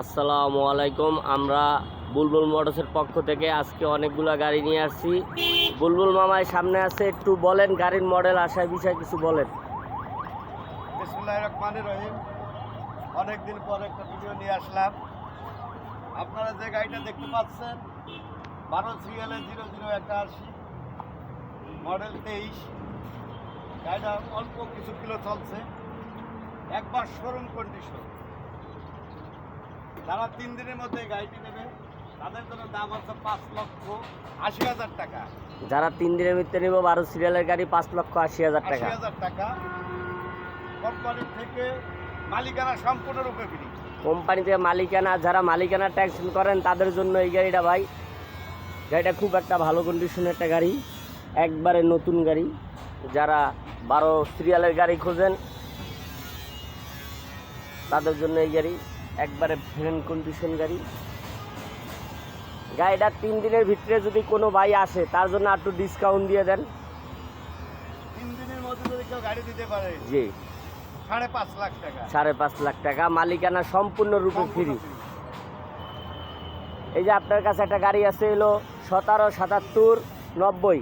আসসালামু আলাইকুম। আমরা বুলবুল মোটরসের পক্ষ থেকে আজকে অনেকগুলো গাড়ি নিয়ে আসছি। বুলবুল মামাই সামনে আছে, একটু বলেন গাড়ির মডেল আসার বিষয়ে কিছু বলেন। বিসমিল্লাহির রহমানির রহিম। অনেকদিন পর একটা ভিডিও নিয়ে আসলাম। আপনারা যে গাড়িটা দেখতে পাচ্ছেন 12 সিএলএ 0081 মডেল 23, গাড়িটা অল্প কিছু কিলো চলছে, একবার শোরুম কন্ডিশন। যারা 3 দিনের মধ্যে গাড়িটি নেবে তাদের জন্য দাম হচ্ছে 5,80,000 টাকা। যারা 3 দিনের ভিতরে নিব 12 সিরিয়ালের গাড়ি 5,80,000 টাকা। 80,000 টাকা কোম্পানি থেকে, মালিকানা সম্পূর্ণরূপে ফ্রি। কোম্পানি থেকে মালিকানা, যারা মালিকানা ট্যাক্স করেন তাদের জন্য এই গাড়িটা ভাই, গাড়িটা খুব একটা ভালো কন্ডিশনের একটা গাড়ি, একবারে নতুন গাড়ি। যারা 12 সিরিয়ালের গাড়ি খোঁজেন তাদের জন্য এই গাড়ি একবারে ফ্রেন্ড কন্ডিশন গাড়ি। গাড়িটা 3 দিনের ভিতরে যদি কোনো ভাই আসে তার জন্য একটু ডিসকাউন্ট দিয়ে দেন। 3 দিনের মধ্যে যদি কেউ গাড়ি দিতে পারে, জি 5.5 লাখ টাকা। 5.5 লাখ টাকা, মালিকানা সম্পূর্ণরূপে ফ্রি। এই যে আপনার কাছে একটা গাড়ি আছে, এলো 177790।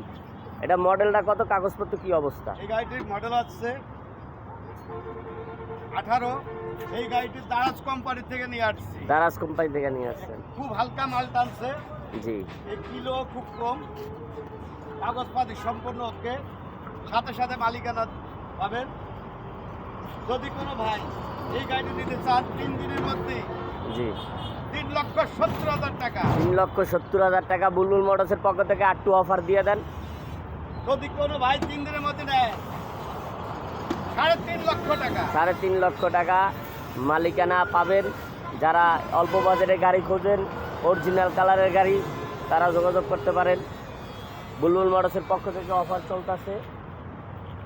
এটা মডেলটা কত, কাগজপত্র কি অবস্থা? এই গাড়িটির মডেল আছে 18। এই গাড়িটি দারাজ কোম্পানি থেকে নিয়ে আসছি। দারাজ কোম্পানি থেকে নিয়ে আসছেন? খুব হালকা মাল টানছে। জি। এই কিলো খুব কম, কাগজপাতি সম্পূর্ণ ওকে, সাথে সাথে মালিকানা পাবেন। যদি কোনো ভাই এই গাড়িটি নিতে চান 3 দিনের মধ্যে, জি 3,70,000 টাকা। 3,70,000 টাকা বুলবুল মোটরসের পক্ষ থেকে একটু অফার দিয়ে দেন। যদি কোনো ভাই 3 দিনের মধ্যে নেয় 3.5 লক্ষ টাকা। 3.5 লক্ষ টাকা মালিকানা পাবেন। যারা অল্প বাজারে গাড়ি খোঁজেন, অরিজিনাল কালারের গাড়ি, তারা যোগাযোগ করতে পারেন। বুলবুল মোটরসের পক্ষ থেকে অফার চলতেছে।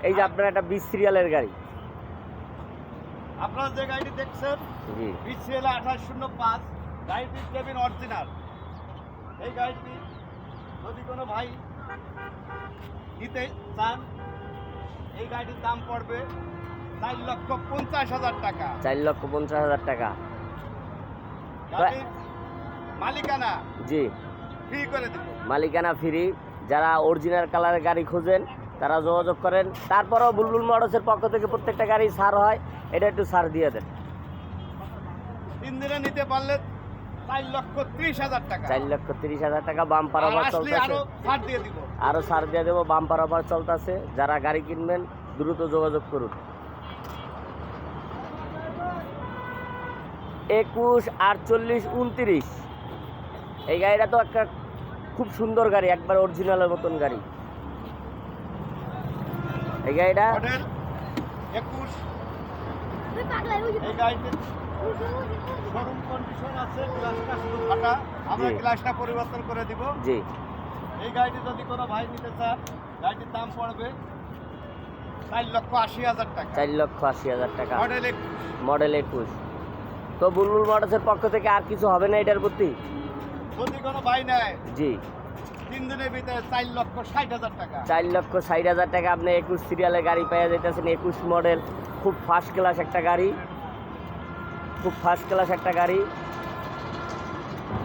এই যে আপনার একটা 20 সিরিয়ালের গাড়ি, আপনারা যে গাড়িটি দেখছেন জি BCL 2805, গাড়িটির কেবিন অরিজিনাল। এই গাড়িটি যদি কোনো ভাই নিতে চান, এই গাড়িটির দাম পড়বে 4,50,000 টাকা। 4,50,000 টাকা। গাড়ির মালিকানা জি ফ্রি করে দেব। মালিকানা ফ্রি। যারা অরিজিনাল কালারের গাড়ি খোঁজেন তারা যোগাযোগ করেন। তারপরেও বুলবুল মোটরসের পক্ষ থেকে প্রত্যেকটা গাড়ি ছাড় হয়, এটা একটু ছাড় দিয়ে দেন। 3 দিনে নিতে পারলে 4,30,000 টাকা। 4,30,000 টাকা বাম্পার অফার চলতেছে। আরো ছাড় দিয়ে দিব। আরও ছাড় দিয়ে দেবো, বাম্পার অফার চলতেছে। যারা গাড়ি কিনবেন দ্রুত যোগাযোগ করুন। 21, 48, 29। এই গাড়িটা তো একটা খুব সুন্দর গাড়ি, একবার অরিজিনালের মতন গাড়ি। এই গাড়িটা মডেল 21। এই গাড়িতে শোরুম কন্ডিশন আছে, গ্লাসটা শুধু ফাটা, আমরা জি। গ্লাসটা পরিবর্তন করে দিব। জি এই গাড়িটি যদি কোনো ভাই নিতে চান, গাড়িটির দাম পড়বে 4,80,000 টাকা। 4,80,000 টাকা, মডেল 21। মডেল 21। তো বুলবুল মোটরসের পক্ষ থেকে আর কিছু হবে না এটার প্রতি? যদি কোনো ভাই নেয় জি 3 দিনের ভিতরে 4,60,000 টাকা। 4,60,000 টাকা আপনি 21 সিরিয়ালের গাড়ি পেয়ে যেতেছেন। 21 মডেল, খুব ফার্স্ট ক্লাস একটা গাড়ি, খুব ফার্স্ট ক্লাস একটা গাড়ি।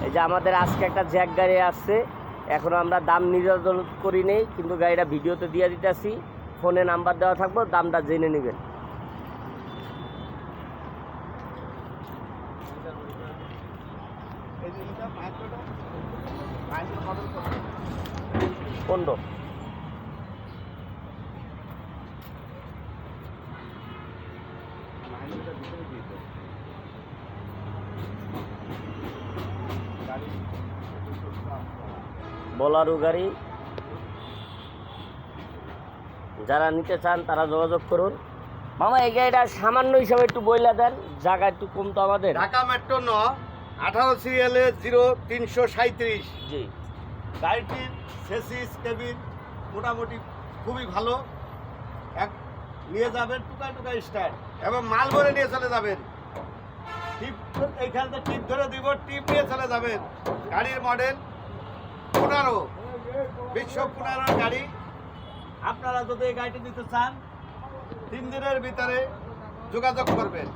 এই যে আমাদের আজকে একটা জ্যাক গাড়ি আসছে, এখনও আমরা দাম নির্ধারণ করি নেই, কিন্তু গাড়িটা ভিডিওতে দিয়ে দিতেছি। ফোনে নাম্বার দেওয়া থাকবো, দামটা জেনে নেবেন। এই যে এটা মাইক্রোটা, মাইক্রো মডেল কত? 15। মাইক্রোটা ভিতরে দিয়ে দাও। গাড়ি বোলারো গাড়ি, যারা নিতে চান তারা যোগাযোগ করুন। মামা এই গাড়িটা সামান্য হিসাবে একটু বইলা দেন, জায়গা একটু কম তো আমাদের। Dhaka metro 9, 18 CLA 0337। জি গাড়িটির সেসিস কেবিন মোটামুটি খুবই ভালো। এক নিয়ে যাবেন টুকায় টুকায় স্টার্ট, এবং মাল ভরে নিয়ে চলে যাবেন। টিপ এইখানটা টিপ ধরে দিব, টিপ নিয়ে চলে যাবেন। গাড়ির মডেল 15, 2015 গাড়ি। আপনারা যদি এই গাড়িটি নিতে চান 3 দিনের ভিতরে যোগাযোগ করবেন।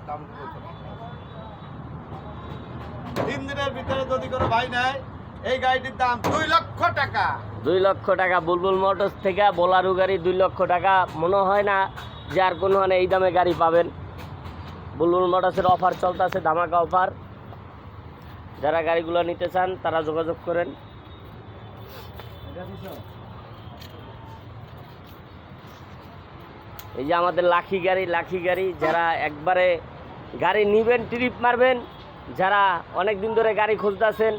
দাম 3 দিনের ভিতরে যদি কোনো ভাই নেয় এই গাড়িটির দাম 2 লক্ষ টাকা। 2 লক্ষ টাকা বুলবুল মোটরস থেকে বোলারো গাড়ি 2 লক্ষ টাকা। মনে হয় না যে আর কোনো এই দামে গাড়ি পাবেন। বুলবুল মোটরসের অফার চলতেছে, ধামাকা অফার। যারা গাড়িগুলো নিতে চান তারা যোগাযোগ করেন। এই যে আমাদের লাখি গাড়ি, যারা একবারে গাড়ি নিবেন, ট্রিপ মারবেন, যারা অনেক দিন ধরে গাড়ি খুঁজতেছেন,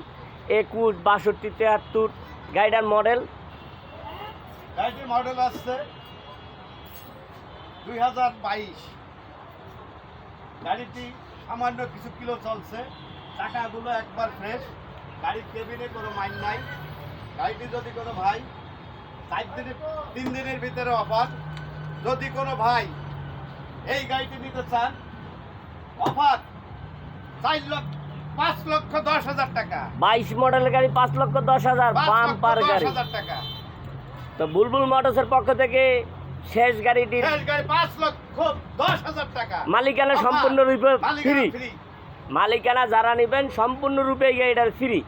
21, 62, 73 গাড়িটার মডেল। গাড়িটির মডেল আসছে 2022। গাড়িটি সামান্য কিছু কিলো চলছে, চাকাগুলো একবার ফ্রেশ, গাড়ির কেবিনে কোনো মাইন নাই। গাড়িটি যদি কোনো ভাই 3 দিনের ভিতরে অফার, যদি কোনো ভাই এই গাড়িটি নিতে চান অফার 5 লক্ষ 10 হাজার টাকা। 22 মডেলের গাড়ি 5 লক্ষ 10 হাজার, বাম্পার গাড়ি। 5 লক্ষ 10 হাজার টাকা। তো বুলবুল মোটরসের পক্ষ থেকে শেষ গাড়িটির শেষ গাড়ি 5 লক্ষ 10 হাজার টাকা। মালিকানা সম্পূর্ণরূপে ফ্রি। ফ্রি। মালিকানা যারা নেবেন সম্পূর্ণরূপে এই গাড়িটার ফ্রি।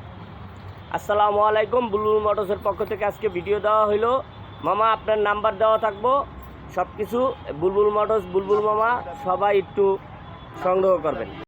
আসসালামু আলাইকুম। বুলবুল মোটরসের পক্ষ থেকে আজকে ভিডিও দেওয়া হইলো। মামা আপনার নাম্বার দেওয়া থাকবো, সব কিছু। বুলবুল মোটরস, বুলবুল মামা সবাই একটু সংগ্রহ করবেন।